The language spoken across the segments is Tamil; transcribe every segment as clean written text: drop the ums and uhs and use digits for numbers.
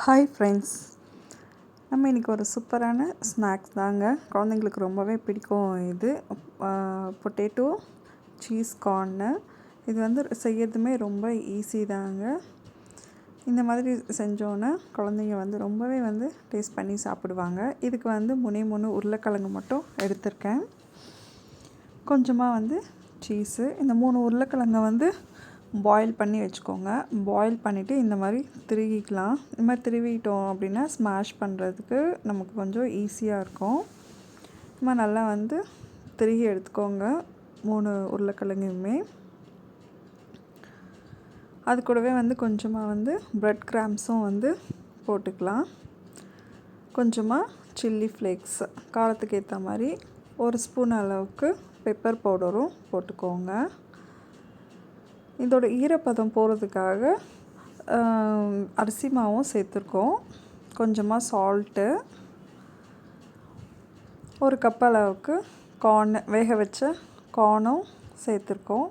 ஹாய் ஃப்ரெண்ட்ஸ், நம்ம இன்றைக்கி ஒரு சூப்பரான ஸ்நாக்ஸ் தாங்க. குழந்தைங்களுக்கு ரொம்பவே பிடிக்கும். இது பொட்டேட்டோ சீஸ் கார்னு. இது வந்து செய்யறதுமே ரொம்ப ஈஸி தாங்க. இந்த மாதிரி செஞ்சோன்னா குழந்தைங்க வந்து ரொம்பவே வந்து டேஸ்ட் பண்ணி சாப்பிடுவாங்க. இதுக்கு வந்து 3 உருளைக்கிழங்கு மட்டும் எடுத்திருக்கேன். கொஞ்சமாக வந்து சீஸு. இந்த 3 உருளைக்கிழங்கை வந்து பாயில் பண்ணி வச்சுக்கோங்க. பாயில் பண்ணிவிட்டு இந்த மாதிரி திருகிக்கலாம். இந்த மாதிரி திருவிட்டோம் அப்படின்னா ஸ்மாஷ் பண்ணுறதுக்கு நமக்கு கொஞ்சம் ஈஸியாக இருக்கும். இந்த மாதிரி நல்லா வந்து திருகி எடுத்துக்கோங்க 3 உருளைக்கிழங்குமே. அது கூடவே வந்து கொஞ்சமாக வந்து ப்ரெட் கிராம்ஸும் வந்து போட்டுக்கலாம். கொஞ்சமாக சில்லி ஃப்ளேக்ஸ் காரத்துக்கு ஏற்ற மாதிரி 1 ஸ்பூன் அளவுக்கு பெப்பர் பவுடரும் போட்டுக்கோங்க. இதோட ஈரப்பதம் போகிறதுக்காக அரிசி மாவும் சேர்த்துருக்கோம். கொஞ்சமாக சால்ட்டு, 1 கப் அளவுக்கு கார்னு வேக வச்ச கார்னும் சேர்த்துருக்கோம்.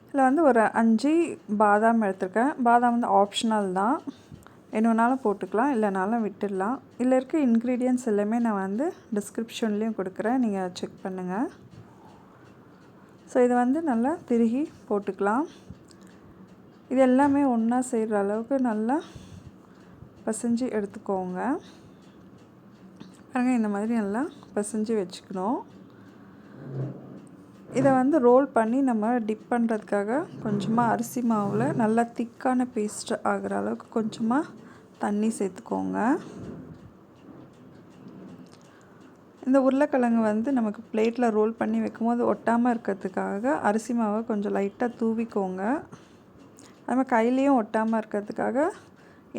இதில் வந்து ஒரு 5 பாதாம் எடுத்திருக்கேன். பாதாம் வந்து ஆப்ஷனல் தான், என்னன்னாலும் போட்டுக்கலாம், இல்லைனாலும் விட்டுடலாம். இதில் இருக்க இன்க்ரீடியன்ட்ஸ் எல்லாமே நான் வந்து டிஸ்கிரிப்ஷன்லேயும் கொடுக்குறேன், நீங்கள் செக் பண்ணுங்கள். ஸோ இதை வந்து நல்லா திருகி போட்டுக்கலாம். இது எல்லாமே ஒன்றா செய்கிற அளவுக்கு நல்லா பிசைஞ்சு எடுத்துக்கோங்க. பாருங்கள், இந்த மாதிரி நல்லா பிசைஞ்சு வச்சுக்கணும். இதை வந்து ரோல் பண்ணி நம்ம டிப் பண்ணுறதுக்காக கொஞ்சமாக அரிசி மாவில் நல்லா திக்கான பேஸ்ட் ஆகிற அளவுக்கு கொஞ்சமாக தண்ணி சேர்த்துக்கோங்க. இந்த உருளைக்கிழங்கு வந்து நமக்கு பிளேட்டில் ரோல் பண்ணி வைக்கும்போது ஒட்டாமல் இருக்கிறதுக்காக அரிசி மாவை கொஞ்சம் லைட்டாக தூவிக்கோங்க. நம்ம கையிலையும் ஒட்டாமல் இருக்கிறதுக்காக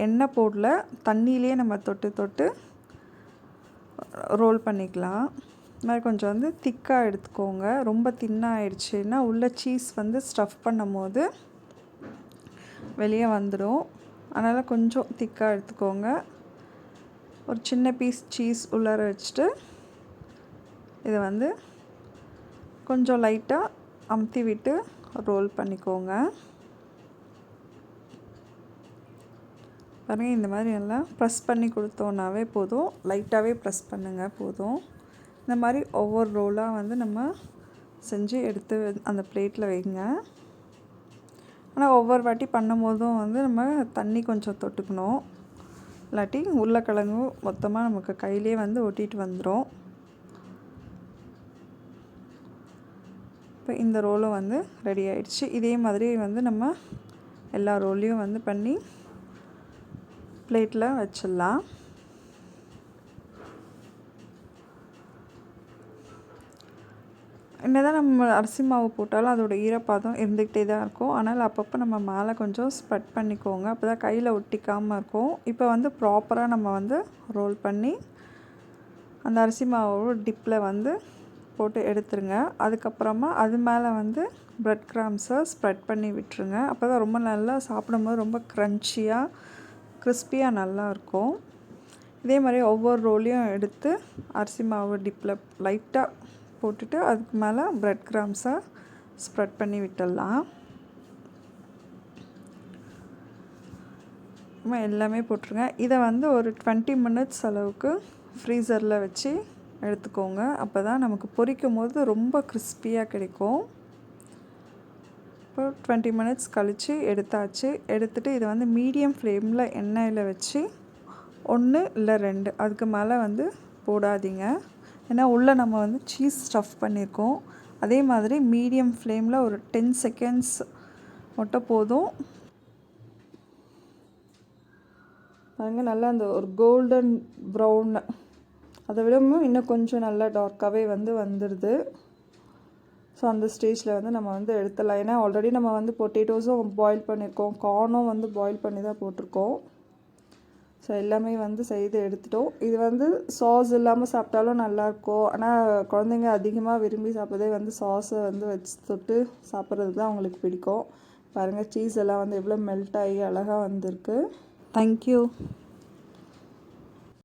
எண்ணெய் போடல, தண்ணியிலே நம்ம தொட்டு ரோல் பண்ணிக்கலாம். இது மாதிரி கொஞ்சம் வந்து திக்காக எடுத்துக்கோங்க. ரொம்ப தின்னாக ஆயிடுச்சுன்னா உள்ள சீஸ் வந்து ஸ்டஃப் பண்ணும் போது வெளியே வந்துடும். அதனால் கொஞ்சம் திக்காக எடுத்துக்கோங்க. ஒரு சின்ன பீஸ் சீஸ் உள்ளார வச்சுட்டு இதை வந்து கொஞ்சம் லைட்டாக அமுத்தி விட்டு ரோல் பண்ணிக்கோங்க. பாருங்கள், இந்த மாதிரி எல்லாம் ப்ரெஸ் பண்ணி கொடுத்தோன்னாவே போதும். லைட்டாகவே ப்ரெஸ் பண்ணுங்கள் போதும். இந்த மாதிரி ஒவ்வொரு ரோலாக வந்து நம்ம செஞ்சு எடுத்து அந்த பிளேட்டில் வைங்க. ஆனால் ஒவ்வொரு வாட்டி பண்ணும் போதும் வந்து நம்ம தண்ணி கொஞ்சம் தொட்டுக்கணும், இல்லாட்டி உருளைக்கிழங்கு மொத்தமாக நமக்கு கையிலே வந்து ஒட்டிட்டு வந்துடும். இப்போ இந்த ரோலும் வந்து ரெடி ஆயிடுச்சு. இதே மாதிரி வந்து நம்ம எல்லா ரோலையும் வந்து பண்ணி பிளேட்டில் வச்சிடலாம். என்னதான் நம்ம அரிசி மாவு போட்டாலும் அதோட ஈரப்பதம் இருந்துக்கிட்டே தான் இருக்கும். ஆனால் அப்பப்போ நம்ம மேலே கொஞ்சம் ஸ்ப்ரெட் பண்ணிக்கோங்க, அப்போ தான் கையில் ஒட்டிக்காமல் இருக்கும். இப்போ வந்து ப்ராப்பராக நம்ம வந்து ரோல் பண்ணி அந்த அரிசி மாவு டிப்பில் வந்து போட்டு எடுத்துருங்க. அதுக்கப்புறமா அது மேலே வந்து ப்ரெட் கிராம்ஸை ஸ்ப்ரெட் பண்ணி விட்டுருங்க. அப்போ தான் ரொம்ப நல்லா சாப்பிடும்போது ரொம்ப க்ரன்ச்சியாக கிறிஸ்பியாக நல்லாயிருக்கும். இதே மாதிரி ஒவ்வொரு ரோலையும் எடுத்து அரிசி மாவு டிப்பில் லைட்டாக போட்டுட்டு அதுக்கு மேலே ப்ரெட் கிராம்ஸை ஸ்ப்ரெட் பண்ணி விட்டுடலாம். எல்லாமே போட்டுருங்க. இதை வந்து ஒரு 20 மினிட்ஸ் அளவுக்கு ஃப்ரீசரில் வச்சு எடுத்துக்கோங்க. அப்போ தான் நமக்கு பொரிக்கும் போது ரொம்ப கிறிஸ்பியாக கிடைக்கும். இப்போ 20 மினிட்ஸ் கழித்து எடுத்தாச்சு. எடுத்துகிட்டு இதை வந்து மீடியம் ஃப்ளேமில் எண்ணெயில் வச்சு 1 இல்லை 2 அதுக்கு மேலே வந்து போடாதீங்க. ஏன்னா உள்ளே நம்ம வந்து சீஸ் ஸ்டஃப் பண்ணியிருக்கோம். அதே மாதிரி மீடியம் ஃப்ளேமில் ஒரு 10 செகண்ட்ஸ் மட்டும் போதும். பாருங்கள், நல்லா அந்த ஒரு கோல்டன் ப்ரௌன், அதை விடவும் இன்னும் கொஞ்சம் நல்லா டார்க்காகவே வந்து வந்துடுது. ஸோ அந்த ஸ்டேஜில் வந்து நம்ம வந்து எடுத்துடலாம். ஏன்னா ஆல்ரெடி நம்ம வந்து பொட்டேட்டோஸும் பாயில் பண்ணியிருக்கோம், கார்னும் வந்து பாயில் பண்ணி தான் போட்டிருக்கோம். ஸோ எல்லாமே வந்து செய்து எடுத்துட்டோம். இது வந்து சாஸ் இல்லாமல் சாப்பிட்டாலும் நல்லாயிருக்கும். ஆனால் குழந்தைங்க அதிகமாக விரும்பி சாப்பிட்றதே வந்து சாஸை வந்து வச்சு தொட்டு சாப்பிட்றது தான் அவங்களுக்கு பிடிக்கும். பாருங்கள், சீஸ் எல்லாம் வந்து எவ்வளோ மெல்ட் ஆகி அழகாக வந்திருக்கு. தேங்க்யூ.